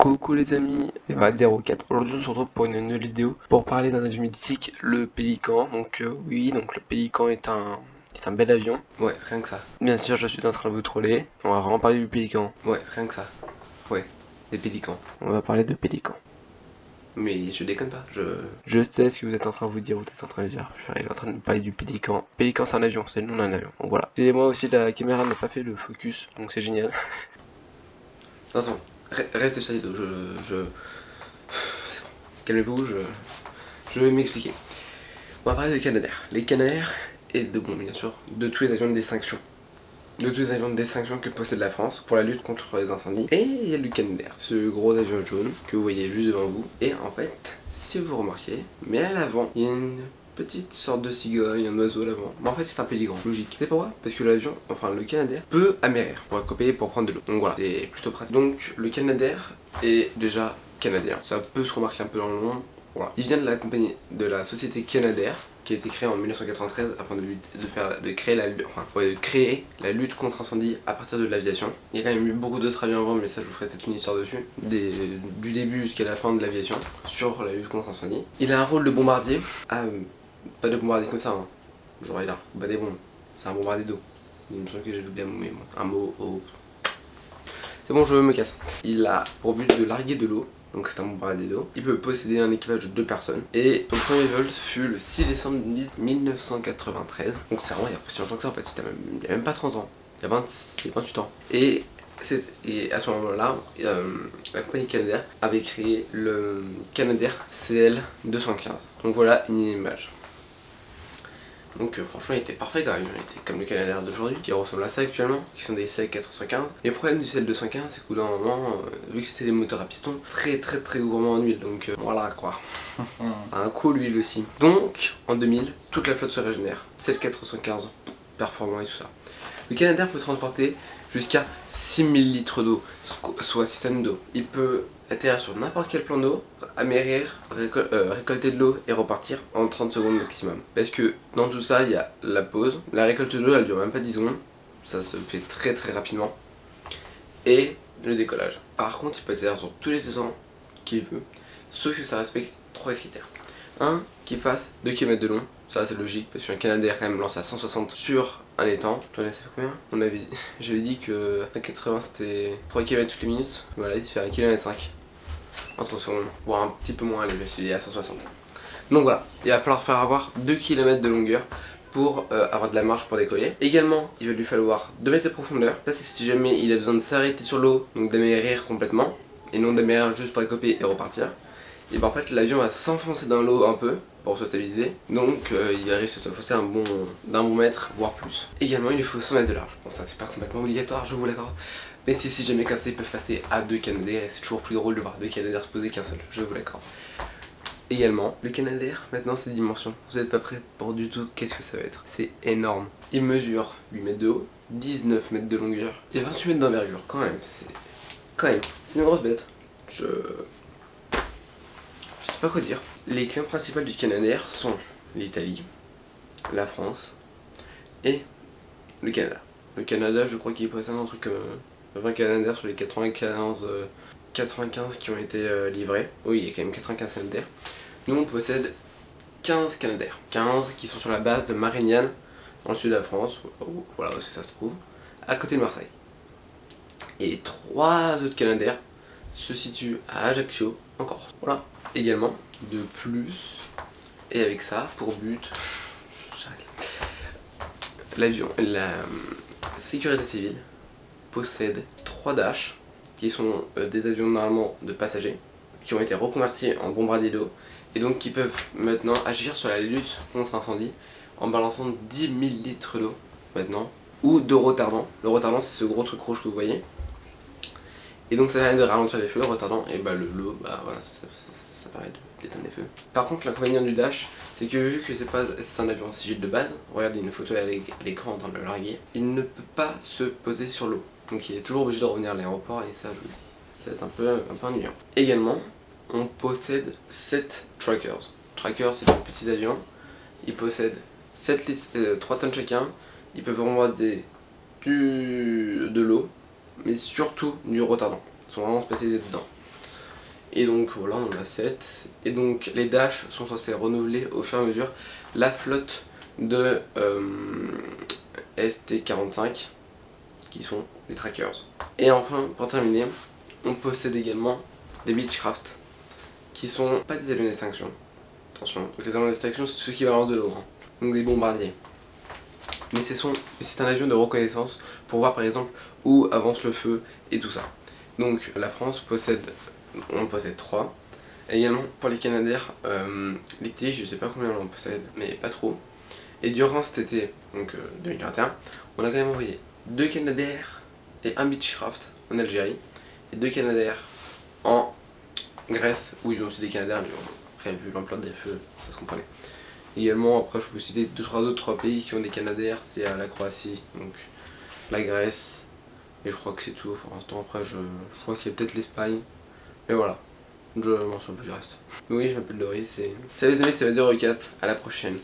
Coucou les amis, Eva 04. Aujourd'hui on se retrouve pour une nouvelle vidéo pour parler d'un avion mythique, le Pélican. Oui, donc le Pélican est un bel avion. Ouais, rien que ça. Bien sûr, je suis en train de vous troller. On va vraiment parler du Pélican. Ouais, rien que ça. Ouais, des pélicans. On va parler de Pélican. Mais je déconne pas, je sais ce que vous êtes en train de vous dire, vous êtes en train de dire. Je suis en train de parler du Pélican. Pélican c'est un avion, c'est le nom d'un avion. Donc voilà. Et moi aussi la caméra n'a pas fait le focus, donc c'est génial. Attention, restez sur les dos, c'est bon. Calmez-vous, je vais m'expliquer. On va parler des Canadair. Les Canadair et bien sûr, de tous les avions de distinction. De tous les avions de distinction que possède la France pour la lutte contre les incendies. Et il y a le Canadair, ce gros avion jaune que vous voyez juste devant vous. Et en fait, si vous remarquez, mais à l'avant, il y a une petite sorte de cigogne, un oiseau à l'avant. Mais en fait, c'est un pélican, logique. C'est pourquoi? Parce que l'avion, enfin le Canadair, peut amérir pour accoper pour prendre de l'eau. Donc voilà, c'est plutôt pratique. Donc le Canadair est déjà canadien. Ça peut se remarquer un peu dans le nom. Voilà. Il vient de la compagnie, de la société Canadair, qui a été créée en 1993 afin de créer la lutte contre incendie à partir de l'aviation. Il y a quand même eu beaucoup d'autres avions avant, mais ça je vous ferai peut-être une histoire dessus, du début jusqu'à la fin de l'aviation, sur la lutte contre incendie. Il a un rôle de bombardier, pas de bombardier comme ça, hein. Genre il a des bombes, c'est un bombardier d'eau. Il me semble que j'ai oublié un mot au... C'est bon, je me casse. Il a pour but de larguer de l'eau. Donc c'est un bombardier d'eau. Il peut posséder un équipage de 2 personnes. Et son premier vol fut le 6 décembre 1993. Donc c'est vraiment il y a pas si longtemps que ça en fait. Il n'y a même pas 30 ans. Il y a 28 ans. Et à ce moment-là, la compagnie Canadair avait créé le Canadair CL 215. Donc voilà une image. Donc franchement il était parfait quand même, il était comme le Canadair d'aujourd'hui qui ressemble à ça actuellement, qui sont des CL 415. Les problèmes du CL 215 c'est qu'au bout d'un moment, vu que c'était des moteurs à piston, très gourmand en huile, donc voilà quoi. Un coup l'huile aussi. Donc en 2000, toute la flotte se régénère, CL 415, performant et tout ça. Le Canadair peut transporter jusqu'à 6000 litres d'eau, soit 6 tonnes d'eau. Il peut atterrir sur n'importe quel plan d'eau, amérir, récolter de l'eau et repartir en 30 secondes maximum. Parce que dans tout ça, il y a la pause. La récolte de l'eau, elle dure même pas 10 secondes. Ça se fait très rapidement. Et le décollage. Par contre, il peut atterrir sur tous les saisons qu'il veut, sauf que ça respecte 3 critères. Un, qu'il fasse 2 km de long. Ça c'est logique parce qu'un Canadair quand même lance à 160 sur un étang. Tu vois, ça fait combien? J'avais dit que 180 c'était 3 km toutes les minutes. Voilà, il se fait 1 km 5 en 30 secondes, voire un petit peu moins, allez, je suis à 160. Donc voilà, il va falloir faire avoir 2 km de longueur pour avoir de la marge pour décoller. Également, il va lui falloir 2 mètres de profondeur. Ça c'est si jamais il a besoin de s'arrêter sur l'eau, donc d'amérir complètement, et non d'amérir juste pour décoller et repartir. Et ben en fait l'avion va s'enfoncer dans l'eau un peu pour se stabiliser, donc il risque de s'enfoncer d'un bon mètre, voire plus. Également il lui faut 100 mètres de large. Bon ça c'est pas complètement obligatoire, je vous l'accorde, mais c'est si jamais comme ça ils peuvent passer à 2 Canadair, et c'est toujours plus drôle de voir 2 Canadair se poser qu'un seul, je vous l'accorde. Également, le Canadair, maintenant ses dimensions, vous n'êtes pas prêts pour du tout, qu'est-ce que ça va être? C'est énorme. Il mesure 8 mètres de haut, 19 mètres de longueur, et 28 mètres d'envergure, quand même, c'est une grosse bête. Je sais pas quoi dire. Les clients principaux du Canadair sont l'Italie, la France et le Canada. Le Canada, je crois qu'il possède un truc 20 Canadair sur les 95 qui ont été livrés. Oui, il y a quand même 95 Canadair. Nous on possède 15 Canadair. 15 qui sont sur la base de Marignane, dans le sud de la France, voilà où ça se trouve, à côté de Marseille. Et 3 autres Canadair se situent à Ajaccio, en Corse. Voilà. Également, de plus, et avec ça, pour but, la sécurité civile possède 3 Dash, qui sont des avions normalement de passagers, qui ont été reconvertis en bombardiers d'eau, et donc qui peuvent maintenant agir sur la lutte contre l'incendie en balançant 10 000 litres d'eau maintenant, ou de retardant. Le retardant c'est ce gros truc rouge que vous voyez. Et donc ça permet de ralentir les feux, le retardant, et bah l'eau, bah voilà, ça permet d'éteindre les feux. Par contre l'inconvénient du Dash, c'est que vu que c'est un avion civil de base, regardez une photo à l'écran en train de le larguer, il ne peut pas se poser sur l'eau. Donc il est toujours obligé de revenir à l'aéroport et ça je vous dis, ça va être un peu ennuyant. Également, on possède 7 Trackers. Trackers c'est des petits avions, ils possèdent 3 tonnes chacun, ils peuvent bombarder de l'eau, mais surtout du retardant. Ils sont vraiment spécialisés dedans. Et donc voilà, on en a 7. Et donc les Dash sont censés renouveler au fur et à mesure la flotte de ST-45 qui sont les trackers. Et enfin, pour terminer, on possède également des Beechcraft qui sont pas des avions d'extinction. Attention, donc les avions d'extinction c'est ceux qui balancent de l'eau, hein. Donc des bombardiers. Mais c'est un avion de reconnaissance pour voir par exemple où avance le feu et tout ça. Donc la France on possède 3. Également pour les Canadair, les Tige, je sais pas combien on en possède, mais pas trop. Et durant cet été, donc 2021, on a quand même envoyé 2 Canadair et un Beechcraft en Algérie, et 2 Canadair en Grèce, où ils ont aussi des Canadair, mais bon, après vu l'ampleur des feux, ça se comprenait. Également, après je peux citer 2-3 autres pays qui ont des Canadair, c'est la Croatie, donc la Grèce, et je crois que c'est tout pour l'instant. Après je crois qu'il y a peut-être l'Espagne, mais voilà, je m'en souviens plus du reste. Oui, je m'appelle Doris et salut les amis, c'est Vadero4, à la prochaine.